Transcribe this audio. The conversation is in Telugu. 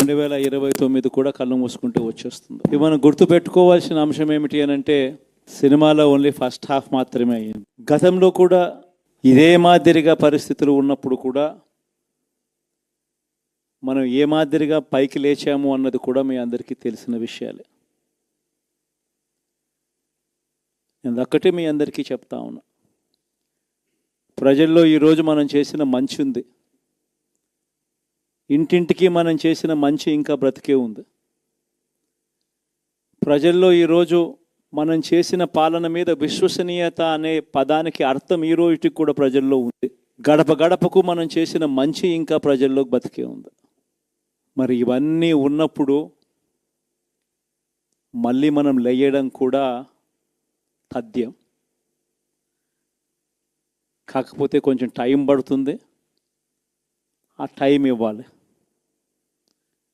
2029 కూడా కళ్ళు మూసుకుంటూ వచ్చేస్తుంది. ఇది మనం గుర్తుపెట్టుకోవాల్సిన అంశం ఏమిటి అని అంటే, సినిమాలో ఓన్లీ ఫస్ట్ హాఫ్ మాత్రమే అయ్యింది. గతంలో కూడా ఇదే మాదిరిగా పరిస్థితులు ఉన్నప్పుడు కూడా మనం ఏ మాదిరిగా పైకి లేచాము అన్నది కూడా మీ అందరికీ తెలిసిన విషయాలే. నేను ఒక్కటే మీ అందరికీ చెప్తా ఉన్నా, ప్రజల్లో ఈరోజు మనం చేసిన మంచి ఉంది, ఇంటింటికి మనం చేసిన మంచి ఇంకా బ్రతికే ఉంది. ప్రజల్లో ఈరోజు మనం చేసిన పాలన మీద విశ్వసనీయత అనే పదానికి అర్థం ఈ రోజుకి కూడా ప్రజల్లో ఉంది. గడప గడపకు మనం చేసిన మంచి ఇంకా ప్రజల్లో బతికే ఉంది. మరి ఇవన్నీ ఉన్నప్పుడు మళ్ళీ మనం లేయడం కూడా తథ్యం. కాకపోతే కొంచెం టైం పడుతుంది, ఆ టైం ఇవ్వాలి.